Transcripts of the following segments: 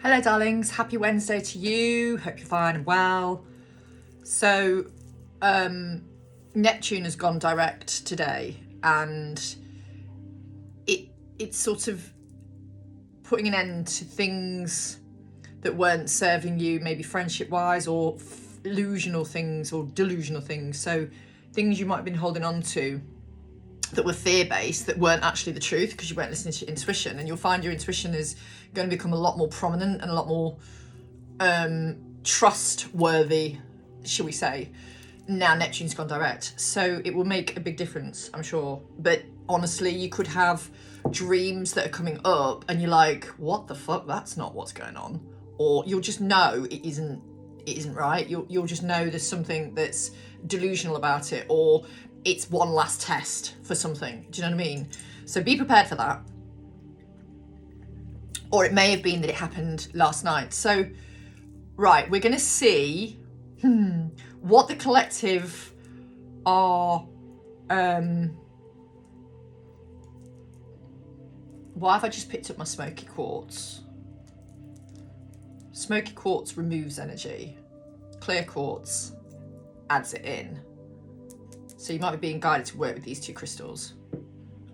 Hello darlings, happy Wednesday to you. Hope you're fine and well. So Neptune has gone direct today, and it's sort of putting an end to things that weren't serving you, maybe friendship wise, or delusional things. So things you might have been holding on to that were fear-based, that weren't actually the truth because you weren't listening to your intuition. And you'll find your intuition is going to become a lot more prominent and a lot more trustworthy, shall we say, now Neptune's gone direct. So it will make a big difference, I'm sure. But honestly, you could have dreams that are coming up and you're like, what the fuck, that's not what's going on. Or you'll just know it isn't right. You'll just know there's something that's delusional about it, or it's one last test for something. Do you know what I mean? So be prepared for that. Or it may have been that it happened last night. So, right, we're going to see what the collective are... why have I just picked up my smoky quartz? Smoky quartz removes energy. Clear quartz adds it in. So you might be being guided to work with these two crystals.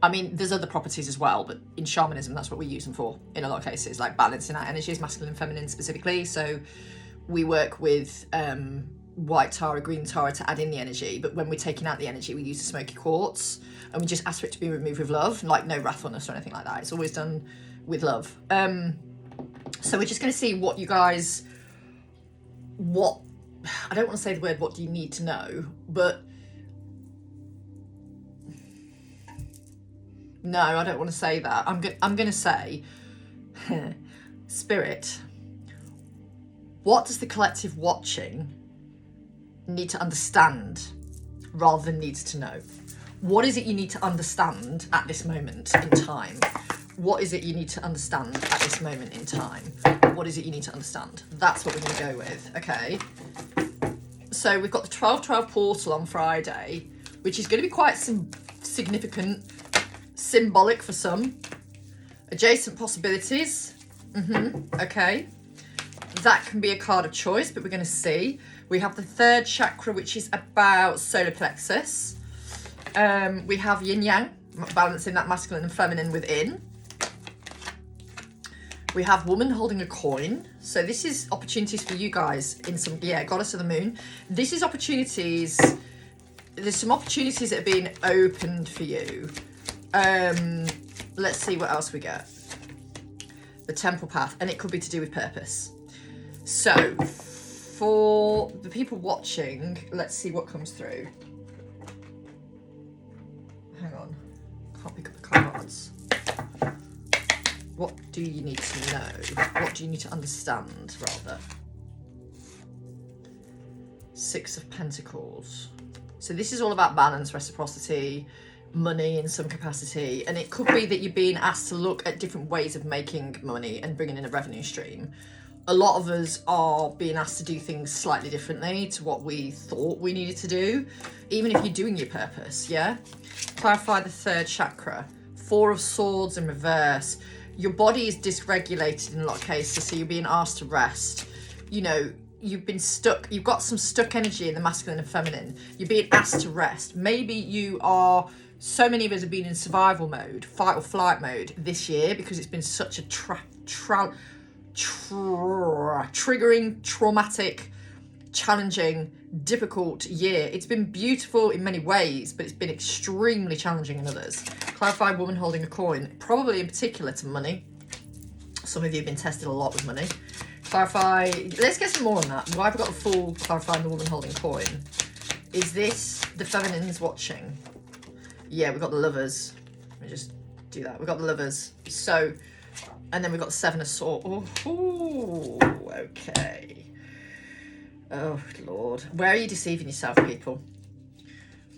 I mean, there's other properties as well, but in shamanism, that's what we use them for in a lot of cases, like balancing our energies, masculine and feminine specifically. So we work with white Tara, green Tara to add in the energy. But when we're taking out the energy, we use the smoky quartz, and we just ask for it to be removed with love, like no wrathfulness or anything like that. It's always done with love. So we're just going to see what you guys, I don't want to say the word, what do you need to know, but no, I don't want to say that. I'm going to say, Spirit, what does the collective watching need to understand rather than needs to know? What is it you need to understand at this moment in time? What is it you need to understand at this moment in time? What is it you need to understand? That's what we're going to go with, okay? So we've got the 12/12 portal on Friday, which is going to be quite significant, symbolic for some. Adjacent possibilities, okay. That can be a card of choice, but we're going to see. We have the third chakra, which is about solar plexus. We have yin yang, balancing that masculine and feminine within. We have woman holding a coin. So this is opportunities for you guys in some, goddess of the moon. This is opportunities. There's some opportunities that are being opened for you. Let's see what else we get. The temple path, and it could be to do with purpose. So for the people watching, let's see what comes through. Hang on, can't pick up the cards. What do you need to know? What do you need to understand, rather? Six of Pentacles. So this is all about balance, reciprocity, money in some capacity. And it could be that you're being asked to look at different ways of making money and bringing in a revenue stream. A lot of us are being asked to do things slightly differently to what we thought we needed to do, even if you're doing your purpose, yeah? Clarify the third chakra. Four of Swords in reverse. Your body is dysregulated in a lot of cases, so you're being asked to rest. You know, you've been stuck, you've got some stuck energy in the masculine and feminine. You're being asked to rest. Maybe you are, so many of us have been in survival mode, fight or flight mode this year, because it's been such a triggering, traumatic, challenging, difficult year. It's been beautiful in many ways, but it's been extremely challenging in others. Clarify woman holding a coin, probably in particular to money. Some of you have been tested a lot with money. Clarify, let's get some more on that. Why have I got a full clarifying the woman holding coin? Is this the feminines watching? Yeah, we've got the lovers. Let me just do that. We've got the lovers. So, and then we've got the Seven of Swords. Oh, okay. Oh, Lord. Where are you deceiving yourself, people?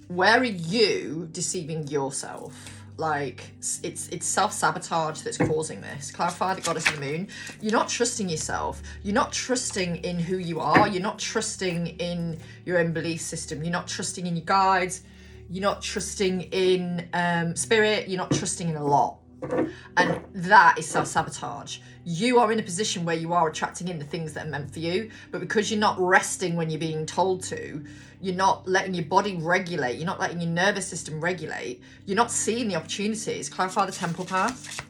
Where are you deceiving yourself? Like, it's self-sabotage that's causing this. Clarify the goddess of the moon. You're not trusting yourself. You're not trusting in who you are. You're not trusting in your own belief system. You're not trusting in your guides. You're not trusting in spirit. You're not trusting in a lot. And that is self-sabotage. you are in a position where you are attracting in the things that are meant for you, but because you're not resting when you're being told to, you're not letting your body regulate, you're not letting your nervous system regulate, you're not seeing the opportunities. Clarify the temple path.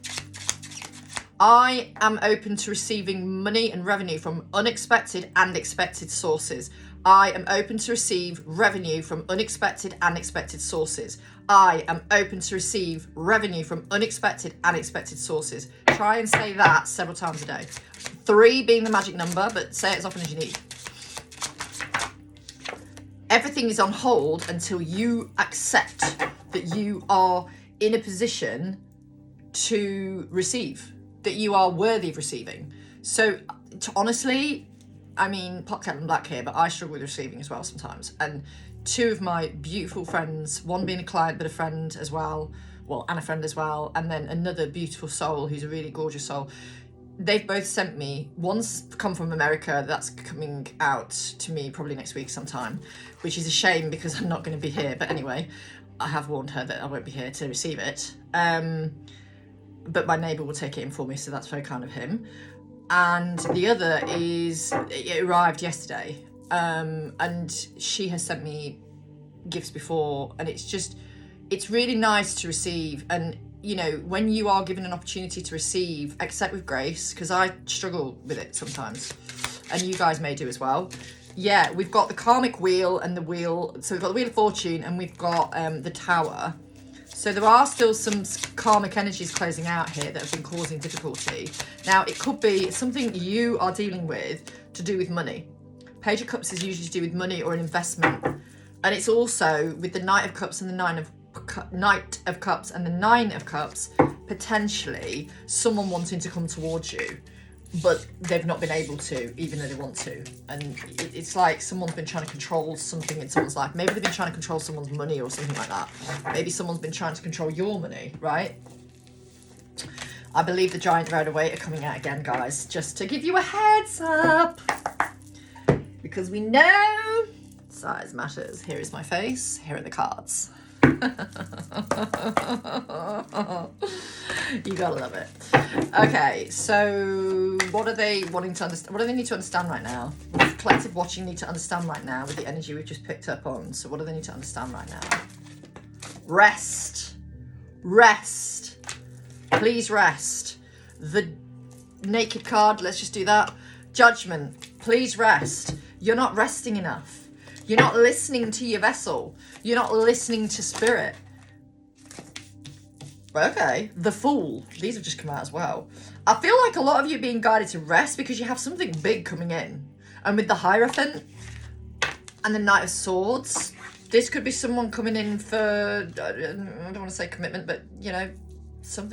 I am open to receiving money and revenue from unexpected and expected sources. I am open to receive revenue from unexpected and expected sources. I am open to receive revenue from unexpected and expected sources. Try and say that several times a day. 3 being the magic number, but say it as often as you need. Everything is on hold until you accept that you are in a position to receive, that you are worthy of receiving. So honestly, I mean, pot kettle and black here, but I struggle with receiving as well sometimes. And 2 of my beautiful friends, one being a client but a friend as well, and a friend as well, and then another beautiful soul who's a really gorgeous soul, they've both sent me, one's come from America, that's coming out to me probably next week sometime, which is a shame because I'm not going to be here, but anyway, I have warned her that I won't be here to receive it. But my neighbour will take it in for me, so that's very kind of him. And the other is, it arrived yesterday, and she has sent me gifts before, and it's really nice to receive. And you know, when you are given an opportunity to receive, accept with grace, because I struggle with it sometimes, and you guys may do as well. Yeah, we've got the karmic wheel and the wheel, so we've got the Wheel of Fortune and we've got the Tower. So there are still some karmic energies closing out here that have been causing difficulty. Now, it could be something you are dealing with to do with money. Page of Cups is usually to do with money or an investment. And it's also with the Knight of Cups and the Nine of Cups, potentially someone wanting to come towards you, but they've not been able to, even though they want to. And it's like someone's been trying to control something in someone's life. Maybe they've been trying to control someone's money or something like that. Maybe someone's been trying to control your money, right? I believe the Giant Rider-Waite are coming out again, guys, just to give you a heads up. Because we know size matters. Here is my face, here are the cards. You gotta love it. Okay, so what are they wanting to understand? What do they need to understand right now? What does collective watching need to understand right now with the energy we've just picked up on? So what do they need to understand right now? Rest. Rest. Please rest. The Naked card, let's just do that. Judgment. Please rest. You're not resting enough. You're not listening to your vessel. You're not listening to spirit. Okay. The Fool. These have just come out as well. I feel like a lot of you are being guided to rest because you have something big coming in. And with the Hierophant and the Knight of Swords, this could be someone coming in for, I don't want to say commitment, but, you know, some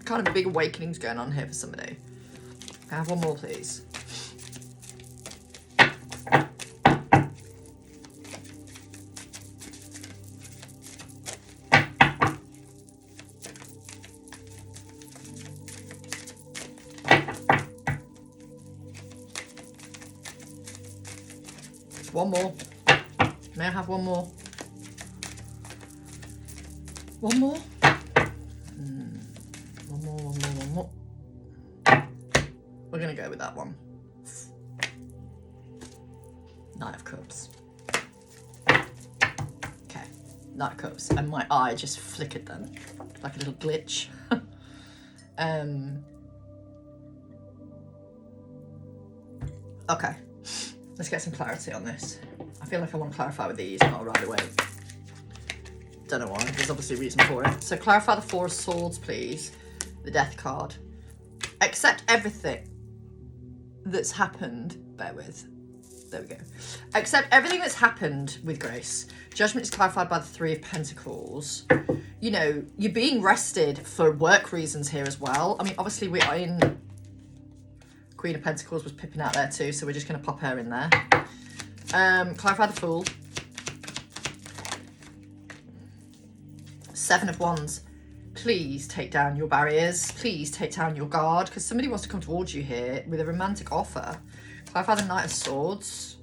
kind of big awakenings going on here for somebody. Can I have one more, please? One more. May I have one more? One more? One more. We're going to go with that one. Knight of Cups. Okay, Knight of Cups. And my eye just flickered then, like a little glitch. Okay. Let's get some clarity on this. I feel like I want to clarify with these, not right away. Don't know why. There's obviously a reason for it. So clarify the Four of Swords, please. The Death card. Accept everything that's happened. Bear with. There we go. Accept everything that's happened with grace. Judgment is clarified by the Three of Pentacles. You know, you're being rested for work reasons here as well. I mean, obviously we are in... Queen of Pentacles was pipping out there too, so we're just going to pop her in there. Clarify the Fool. Seven of Wands. Please take down your barriers. Please take down your guard, because somebody wants to come towards you here with a romantic offer. Clarify the Knight of Swords.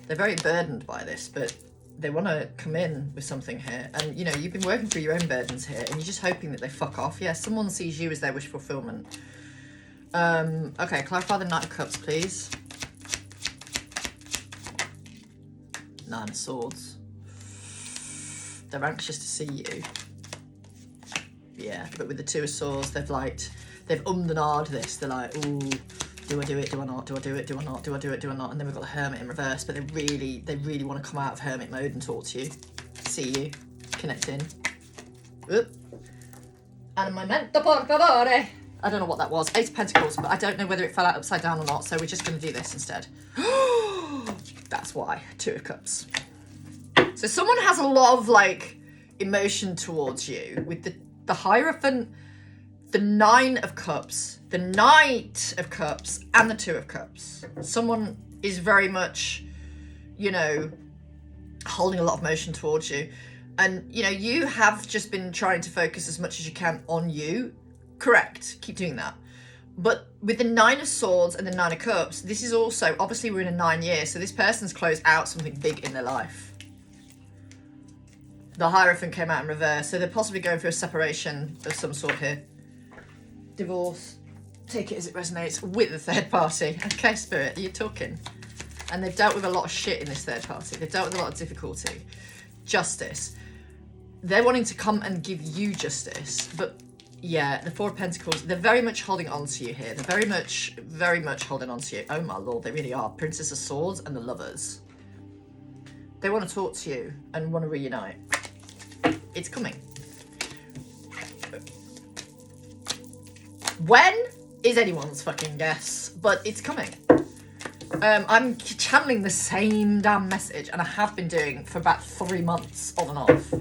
They're very burdened by this, but they want to come in with something here. And, you know, you've been working through your own burdens here, and you're just hoping that they fuck off. Yeah, someone sees you as their wish fulfillment. Okay, clarify the Knight of Cups, please. Nine of Swords. They're anxious to see you. Yeah, but with the Two of Swords, they've ummed and ahed this. They're like, ooh, do I do it? Do I not? Do I do it? Do I not? Do I do it? Do I not? And then we've got the Hermit in reverse, but they really want to come out of Hermit mode and talk to you, see you, connect in. Oop. And my mento por favore. I don't know what that was. Eight of Pentacles, but I don't know whether it fell out upside down or not, so we're just going to do this instead. That's why. Two of Cups. So someone has a lot of, like, emotion towards you with the Hierophant, the Nine of Cups, the Knight of Cups, and the Two of Cups. Someone is very much, you know, holding a lot of emotion towards you. And, you know, you have just been trying to focus as much as you can on you. Correct. Keep doing that. But with the Nine of Swords and the Nine of Cups, this is also, obviously we're in a 9 year, so this person's closed out something big in their life. The Hierophant came out in reverse, so they're possibly going through a separation of some sort here. Divorce. Take it as it resonates with the third party. Okay, Spirit, you're talking. And they've dealt with a lot of shit in this third party. They've dealt with a lot of difficulty. Justice. They're wanting to come and give you justice, but yeah, the Four of Pentacles, they're very much holding on to you here. They're very much holding on to you. Oh my lord, they really are. Princess of Swords and the Lovers. They want to talk to you and want to reunite. It's coming. When is anyone's fucking guess, but it's coming. I'm channeling the same damn message, and I have been doing for about 3 months on and off.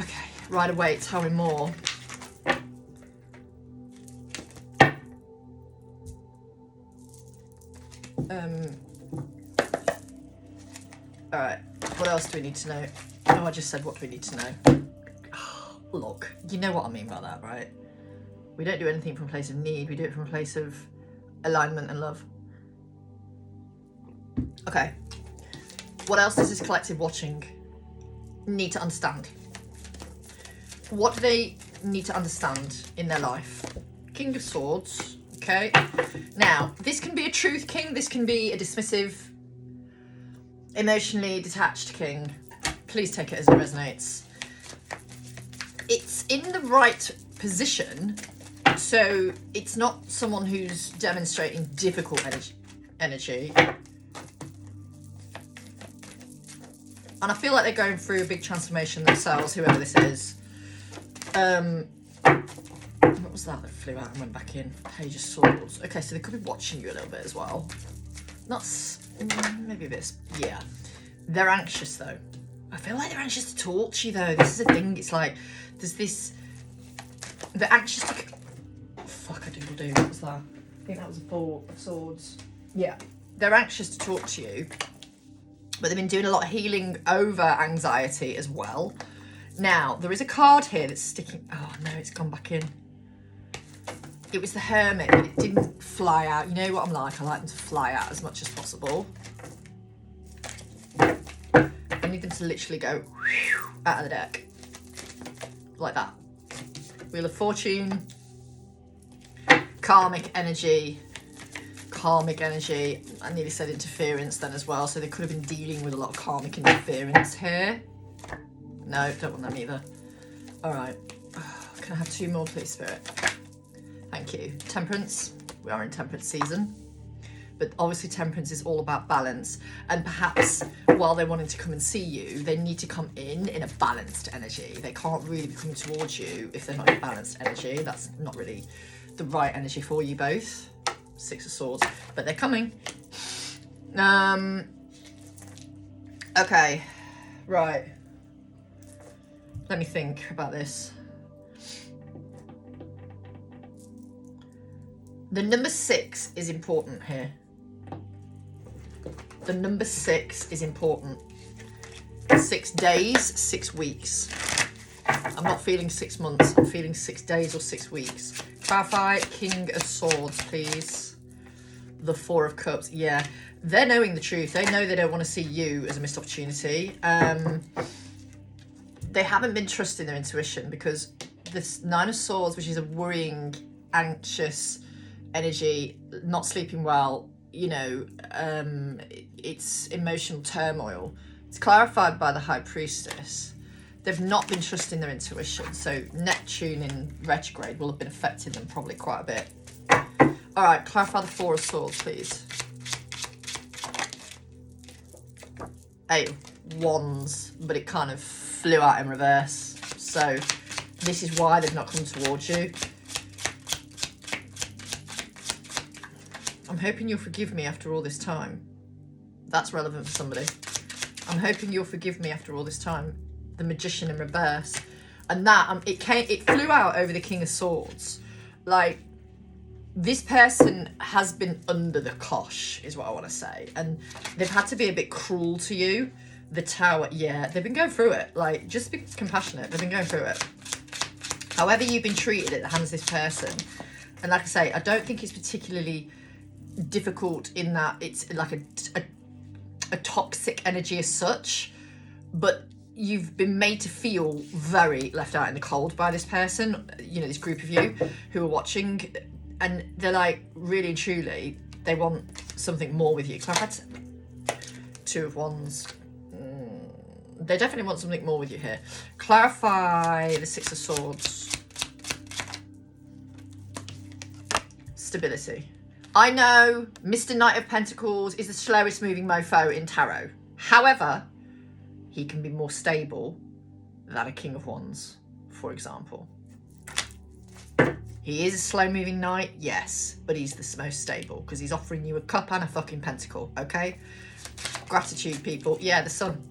Okay, right away, tell me more. Alright, what else do we need to know? Oh, I just said what do we need to know. Oh, look, you know what I mean by that, right? We don't do anything from a place of need, we do it from a place of alignment and love. Okay, what else does this collective watching need to understand? What do they need to understand in their life? King of Swords, okay? Now, this can be a truth king, this can be a dismissive, emotionally detached king. Please take it as it resonates. It's in the right position, so it's not someone who's demonstrating difficult energy. And I feel like they're going through a big transformation themselves, whoever this is. What was that flew out and went back in? Page of Swords. Okay, so they could be watching you a little bit as well. Not maybe a bit, yeah. They're anxious though. I feel like they're anxious to talk to you though. This is a thing, it's like, there's this, they're anxious to, fuck, I doodle do, what was that? I think that was a Four of Swords. Yeah, they're anxious to talk to you, but they've been doing a lot of healing over anxiety as well. Now, there is a card here that's sticking, oh no, it's gone back in. It was the Hermit, but it didn't fly out. You know what I'm like, I like them to fly out as much as possible. I need them to literally go out of the deck. Like that. Wheel of Fortune. Karmic energy. Karmic energy. I nearly said interference then as well, so they could have been dealing with a lot of karmic interference here. No, don't want them either. Alright. Can I have 2 more, please, Spirit? Thank you. Temperance. We are in temperance season. But obviously temperance is all about balance. And perhaps while they're wanting to come and see you, they need to come in a balanced energy. They can't really be coming towards you if they're not in balanced energy. That's not really the right energy for you both. 6 of Swords. But they're coming. Okay. Right. Let me think about this. The number 6 is important here. The number 6 is important. 6 days, 6 weeks. I'm not feeling 6 months. I'm feeling 6 days or 6 weeks. Clarify, King of Swords, please. The Four of Cups. Yeah, they're knowing the truth. They know they don't want to see you as a missed opportunity. They haven't been trusting their intuition because this Nine of Swords, which is a worrying, anxious energy, not sleeping well, you know, it's emotional turmoil. It's clarified by the High Priestess. They've not been trusting their intuition, so Neptune in retrograde will have been affecting them probably quite a bit. All right, clarify the Four of Swords, please. Eight of Wands, but it kind of flew out in reverse. So this is why they've not come towards you. I'm hoping you'll forgive me after all this time. That's relevant for somebody. I'm hoping you'll forgive me after all this time. The Magician in reverse. And that, it flew out over the King of Swords. Like, this person has been under the cosh, is what I want to say. And they've had to be a bit cruel to you. The Tower, yeah, they've been going through it. Like, just be compassionate. They've been going through it. However you've been treated at the hands of this person. And like I say, I don't think it's particularly difficult in that it's like a toxic energy as such. But you've been made to feel very left out in the cold by this person. You know, this group of you who are watching. And they're like, really and truly, they want something more with you. So I've had Two of Wands. They definitely want something more with you here. Clarify the Six of Swords. Stability. I know Mr. Knight of Pentacles is the slowest moving mofo in tarot. However, he can be more stable than a King of Wands, for example. He is a slow-moving knight, yes, but he's the most stable because he's offering you a cup and a fucking pentacle, okay? Gratitude, people. Yeah, the Sun.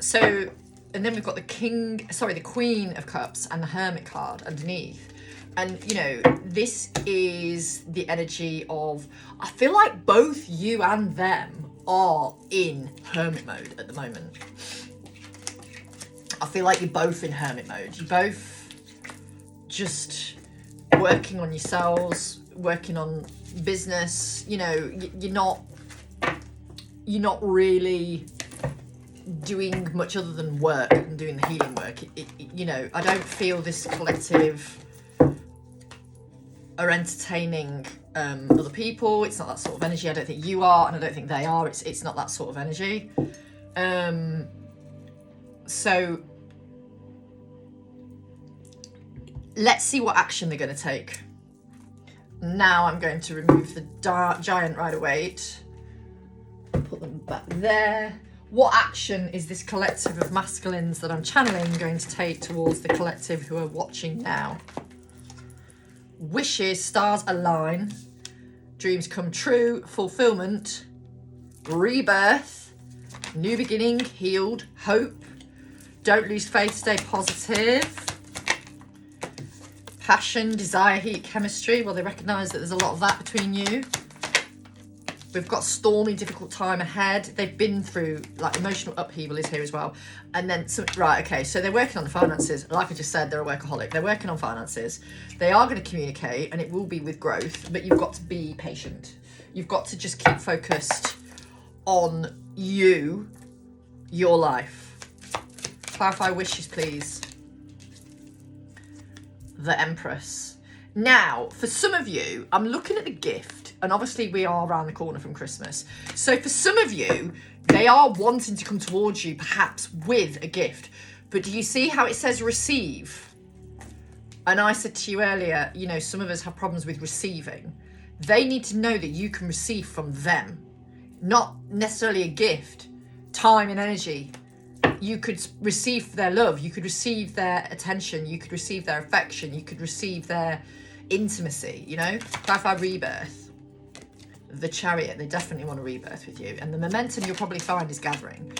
So, and then we've got the Queen of Cups and the Hermit card underneath. And, you know, this is the energy of, I feel like both you and them are in hermit mode at the moment. I feel like you're both in hermit mode. You're both just working on yourselves, working on business. You know, you're not really doing much other than work and doing the healing work. You know, I don't feel this collective are entertaining other people. It's not that sort of energy. I don't think you are, and I don't think they are. It's not that sort of energy. So let's see what action they're going to take. Now I'm going to remove the giant Rider-Waite. Put them back there. What action is this collective of masculines that I'm channeling going to take towards the collective who are watching now? Wishes, stars align, dreams come true, fulfillment, rebirth, new beginning, healed, hope, don't lose faith, stay positive, passion, desire, heat, chemistry. Well, they recognise that there's a lot of that between you. We've got stormy, difficult time ahead. They've been through, like, emotional upheaval is here as well. And then, right, okay, so they're working on the finances. Like I just said, they're a workaholic. They're working on finances. They are going to communicate, and it will be with growth, but you've got to be patient. You've got to just keep focused on you, your life. Clarify wishes, please. The Empress. Now, for some of you, I'm looking at the gift. And obviously we are around the corner from Christmas. So for some of you, they are wanting to come towards you perhaps with a gift. But do you see how it says receive? And I said to you earlier, you know, some of us have problems with receiving. They need to know that you can receive from them. Not necessarily a gift, time and energy. You could receive their love. You could receive their attention. You could receive their affection. You could receive their intimacy, you know? Clarify rebirth. The Chariot, they definitely want to rebirth with you. And the momentum you'll probably find is gathering.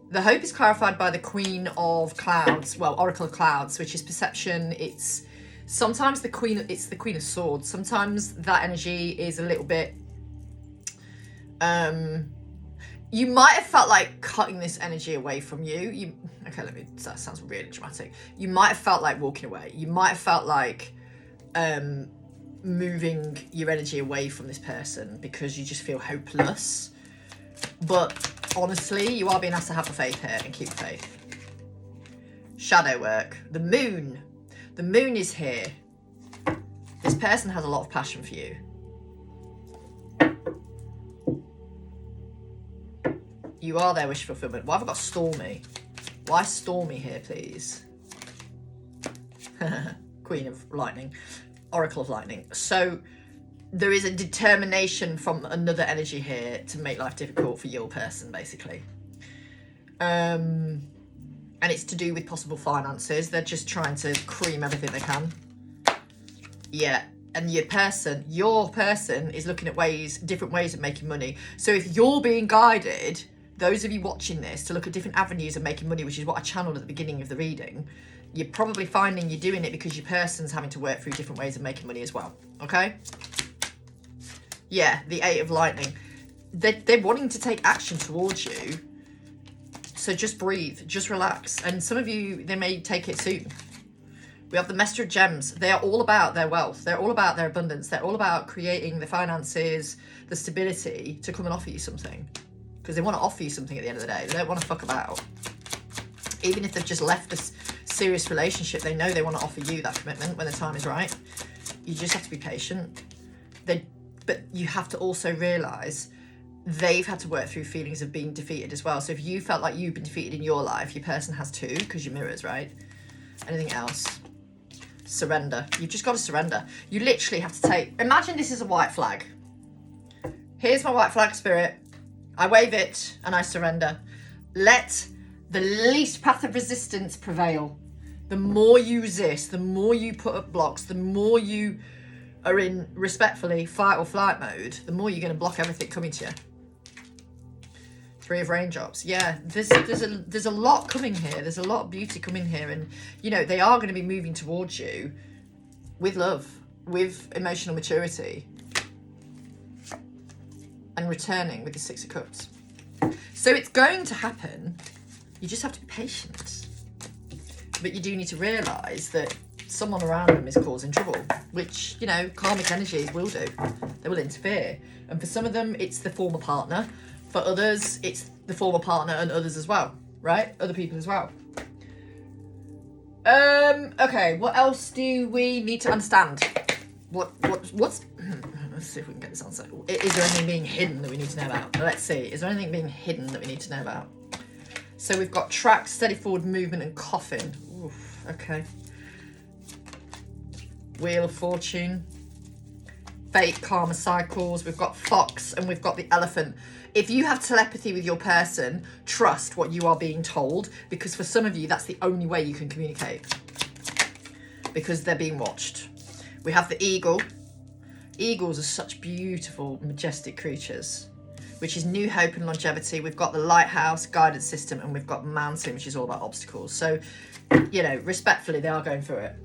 The hope is clarified by the Queen of Clouds, well, Oracle of Clouds, which is perception. It's sometimes the Queen of Swords. Sometimes that energy is a little bit, you might have felt like cutting this energy away from you. That sounds really dramatic. You might have felt like walking away. You might have felt like, moving your energy away from this person because you just feel hopeless. But honestly, you are being asked to have the faith here and keep the faith. Shadow work. The moon. The moon is here. This person has a lot of passion for you. You are their wish fulfillment. Why have I got Stormy? Why Stormy here, please? Queen of Lightning. Oracle of Lightning. So there is a determination from another energy here to make life difficult for your person, basically. And it's to do with possible finances. They're just trying to cream everything they can. Yeah. And your person is looking at different ways of making money. So if you're being guided, those of you watching this, to look at different avenues of making money, which is what I channeled at the beginning of the reading, you're probably finding you're doing it because your person's having to work through different ways of making money as well. Okay? Yeah, the 8 of Lightning. They're wanting to take action towards you. So just breathe, just relax. And some of you, they may take it soon. We have the Master of Gems. They are all about their wealth. They're all about their abundance. They're all about creating the finances, the stability to come and offer you something. Because they want to offer you something at the end of the day. They don't want to fuck about. Even if they've just left a serious relationship, they know they want to offer you that commitment when the time is right. You just have to be patient. But you have to also realise they've had to work through feelings of being defeated as well. So if you felt like you've been defeated in your life, your person has too, because you're mirrors, right? Anything else? Surrender. You've just got to surrender. You literally have to take... Imagine this is a white flag. Here's my white flag, Spirit. I wave it and I surrender. Let the least path of resistance prevail. The more you resist, the more you put up blocks, the more you are in, respectfully, fight or flight mode, the more you're going to block everything coming to you. 3 of Raindrops. Yeah, there's a lot coming here. There's a lot of beauty coming here. And, you know, they are going to be moving towards you with love, with emotional maturity, and returning with the 6 of Cups. So it's going to happen. You just have to be patient. But you do need to realise that someone around them is causing trouble, which, you know, karmic energies will do. They will interfere. And for some of them, it's the former partner. For others, it's the former partner and others as well, right? Other people as well. Okay, what else do we need to understand? What's... Let's see if we can get this answer. Is there anything being hidden that we need to know about? Let's see. Is there anything being hidden that we need to know about? So we've got track, steady forward movement, and coffin. Oof, okay. Wheel of Fortune. Fate, karma cycles. We've got fox and we've got the elephant. If you have telepathy with your person, trust what you are being told, because for some of you, that's the only way you can communicate, because they're being watched. We have the eagle. Eagles are such beautiful, majestic creatures, which is new hope and longevity. We've got the lighthouse, guidance system, and we've got mountain, which is all about obstacles. So, you know, respectfully, they are going through it.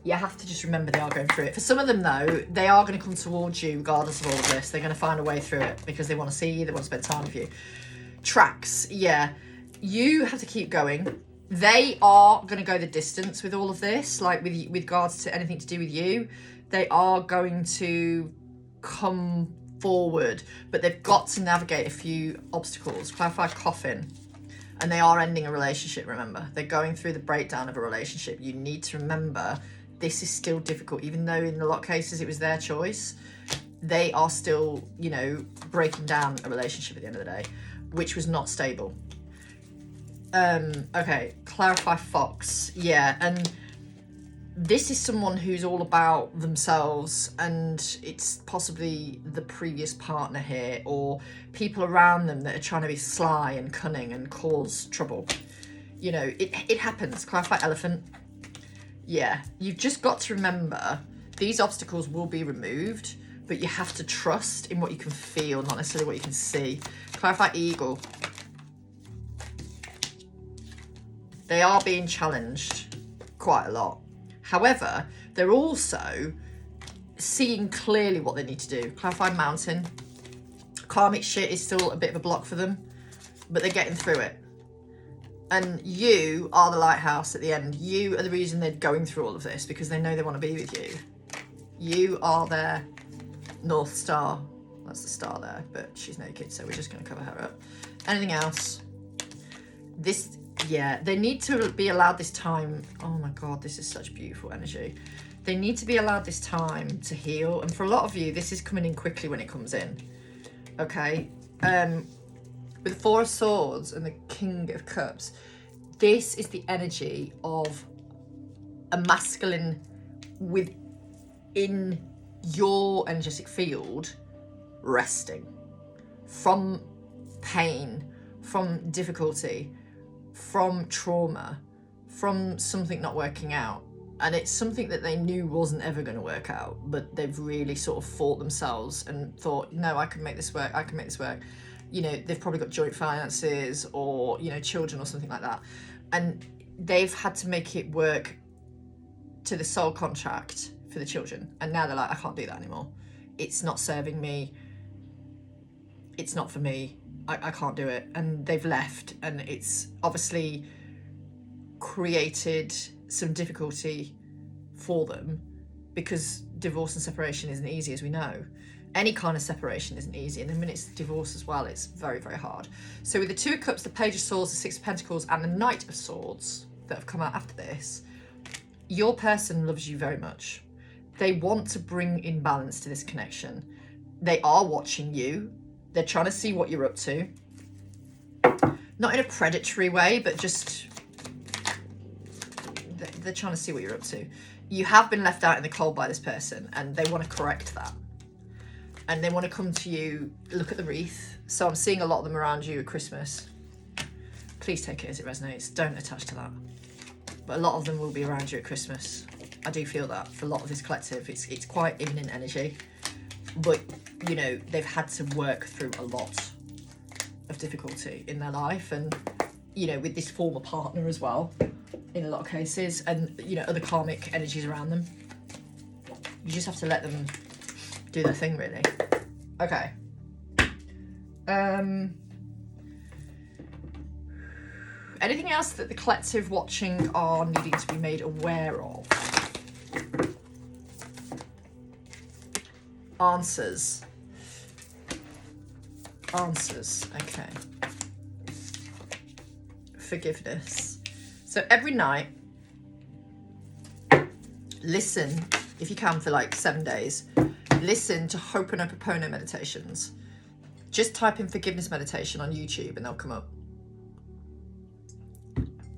You have to just remember they are going through it. For some of them, though, they are going to come towards you regardless of all of this. They're going to find a way through it because they want to see you, they want to spend time with you. Tracks, yeah. You have to keep going. They are going to go the distance with all of this, like with regards to anything to do with you. They are going to come forward, but they've got to navigate a few obstacles. Clarify coffin. And they are ending a relationship, remember. They're going through the breakdown of a relationship. You need to remember this is still difficult, even though in a lot of cases it was their choice. They are still, you know, breaking down a relationship at the end of the day, which was not stable. Okay, clarify fox. Yeah, and this is someone who's all about themselves, and it's possibly the previous partner here or people around them that are trying to be sly and cunning and cause trouble. You know, it happens. Clarify elephant. Yeah, you've just got to remember these obstacles will be removed, but you have to trust in what you can feel, not necessarily what you can see. Clarify eagle. They are being challenged quite a lot. However, they're also seeing clearly what they need to do. Clarify mountain. Karmic shit is still a bit of a block for them, but they're getting through it. And you are the lighthouse at the end. You are the reason they're going through all of this, because they know they want to be with you. You are their North Star. That's the star there, but she's naked, so we're just going to cover her up. Anything else? This... Yeah, they need to be allowed this time. Oh my God, this is such beautiful energy. They need to be allowed this time to heal. And for a lot of you, this is coming in quickly when it comes in. Okay? With the Four of Swords and the King of Cups, this is the energy of a masculine within your energetic field resting from pain, from difficulty, from trauma, from something not working out. And it's something that they knew wasn't ever going to work out, but they've really sort of fought themselves and thought, no, I can make this work, I can make this work. You know, they've probably got joint finances or, you know, children or something like that. And they've had to make it work to the soul contract for the children. And now they're like, I can't do that anymore. It's not serving me. It's not for me. I can't do it. And they've left. And it's obviously created some difficulty for them, because divorce and separation isn't easy, as we know. Any kind of separation isn't easy, and then when it's divorce as well, it's very, very hard. So with the Two of Cups, the Page of Swords, the Six of Pentacles, and the Knight of Swords that have come out after this, your person loves you very much. They want to bring in balance to this connection. They are watching you. They're trying to see what you're up to. Not in a predatory way, but just they're trying to see what you're up to. You have been left out in the cold by this person, and they want to correct that. And they want to come to you, look at the wreath. So I'm seeing a lot of them around you at Christmas. Please take it as it resonates. Don't attach to that. But a lot of them will be around you at Christmas. I do feel that for a lot of this collective. It's quite imminent energy. But, you know, they've had to work through a lot of difficulty in their life. And, you know, with this former partner as well, in a lot of cases. And, you know, other karmic energies around them. You just have to let them do their thing, really. Okay. Anything else that the collective watching are needing to be made aware of? Answers. Okay. Forgiveness. So every night, listen, if you can, for like 7 days. Listen to Ho'oponopono meditations. Just type in forgiveness meditation on YouTube and they'll come up.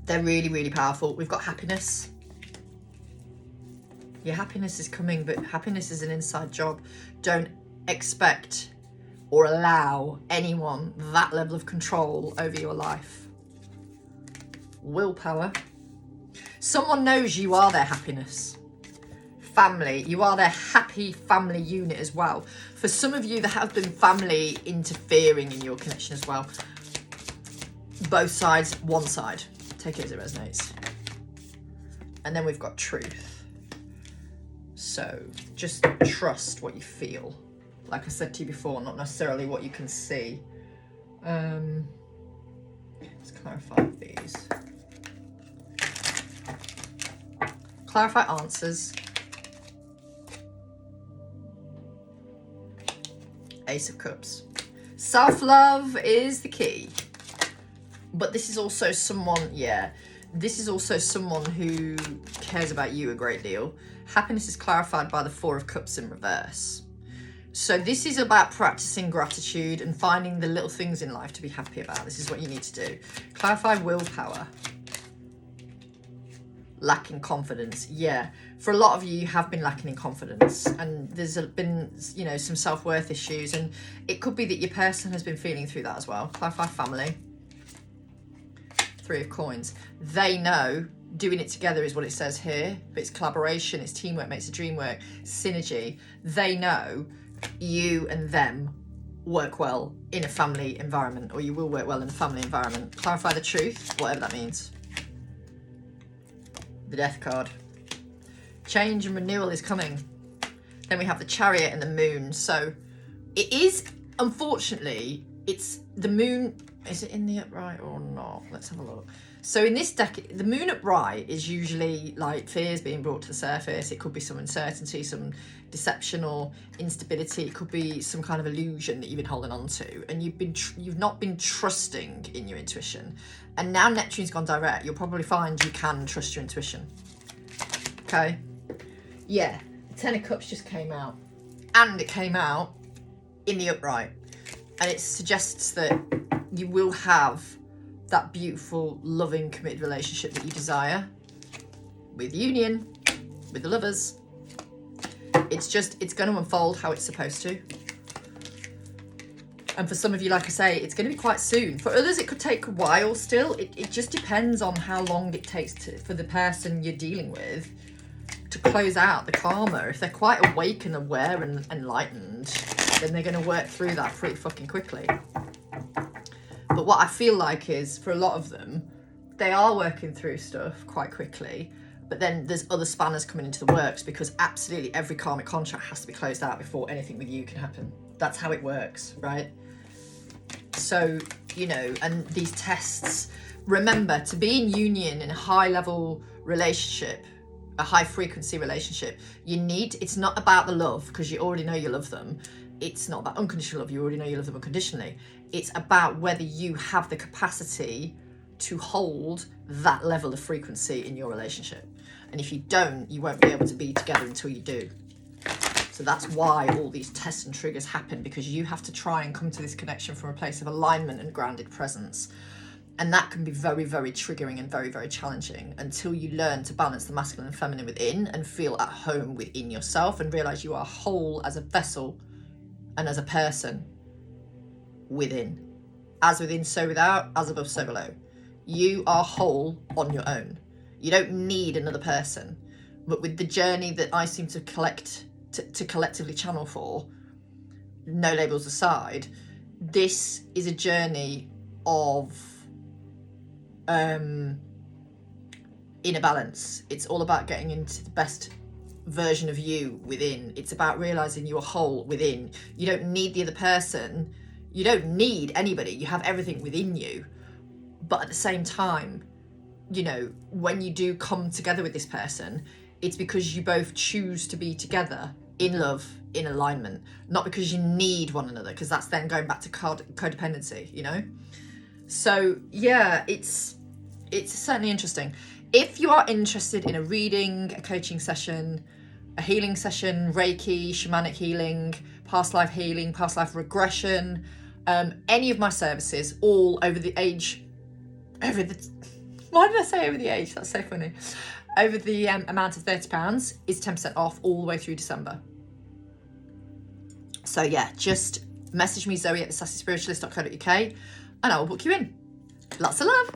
They're really, really powerful. We've got happiness. Your happiness is coming, but happiness is an inside job. Don't expect or allow anyone that level of control over your life. Willpower. Someone knows you are their happiness. Family, you are their happy family unit as well. For some of you, there have been family interfering in your connection as well. Both sides, one side. Take it as it resonates. And then we've got truth. So just trust what you feel. Like I said to you before, not necessarily what you can see. Let's clarify these. Clarify answers. Ace of Cups. Self-love is the key. But this is also someone, this is also someone who cares about you a great deal. Happiness is clarified by the Four of Cups in reverse. So this is about practicing gratitude and finding the little things in life to be happy about. This is what you need to do. Clarify willpower. Lacking confidence. Yeah, for a lot of you, you have been lacking in confidence, and there's been, you know, some self-worth issues, and it could be that your person has been feeling through that as well. Clarify family. Three of Coins. They know doing it together is what it says here, but it's collaboration, it's teamwork makes the dream work, synergy. They know you and them work well in a family environment, or you will work well in a family environment. Clarify the truth, whatever that means. The Death card. Change and renewal is coming. Then we have the Chariot and the Moon. So it is, unfortunately, it's the Moon. Is it in the upright or not? Let's have a look. So in this deck, the Moon upright is usually like fears being brought to the surface. It could be some uncertainty, some deception or instability. It could be some kind of illusion that you've been holding on to, and you've not been trusting in your intuition. And now Neptune's gone direct, you'll probably find you can trust your intuition. Okay? Yeah, the Ten of Cups just came out. And it came out in the upright. And it suggests that you will have that beautiful, loving, committed relationship that you desire with union, with the lovers. It's going to unfold how it's supposed to. And for some of you, like I say, it's going to be quite soon. For others, it could take a while still. It just depends on how long it takes for the person you're dealing with to close out the karma. If they're quite awake and aware and enlightened, then they're going to work through that pretty fucking quickly. But what I feel like is, for a lot of them, they are working through stuff quite quickly. But then there's other spanners coming into the works, because absolutely every karmic contract has to be closed out before anything with you can happen. That's how it works, right? So, you know, and these tests, remember, to be in union in a high level relationship, a high frequency relationship, it's not about the love, because you already know you love them. It's not about unconditional love, you already know you love them unconditionally. It's about whether you have the capacity to hold that level of frequency in your relationship. And if you don't, you won't be able to be together until you do. So that's why all these tests and triggers happen, because you have to try and come to this connection from a place of alignment and grounded presence. And that can be very, very triggering and very, very challenging until you learn to balance the masculine and feminine within and feel at home within yourself and realize you are whole as a vessel and as a person within. As within, so without, as above, so below. You are whole on your own. You don't need another person. But with the journey that I seem to collectively channel for, no labels aside, this is a journey of inner balance. It's all about getting into the best version of you within. It's about realizing you are whole within. You don't need the other person. You don't need anybody. You have everything within you. But at the same time, you know, when you do come together with this person, it's because you both choose to be together in love, in alignment, not because you need one another, because that's then going back to codependency, you know? So yeah, it's certainly interesting. If you are interested in a reading, a coaching session, a healing session, Reiki, Shamanic Healing, past life healing, past life regression, any of my services, all why did I say over the age? That's so funny. Over the amount of £30 is 10% off all the way through December. So yeah, just message me, Zoe at thesassyspiritualist.co.uk, and I will book you in. Lots of love.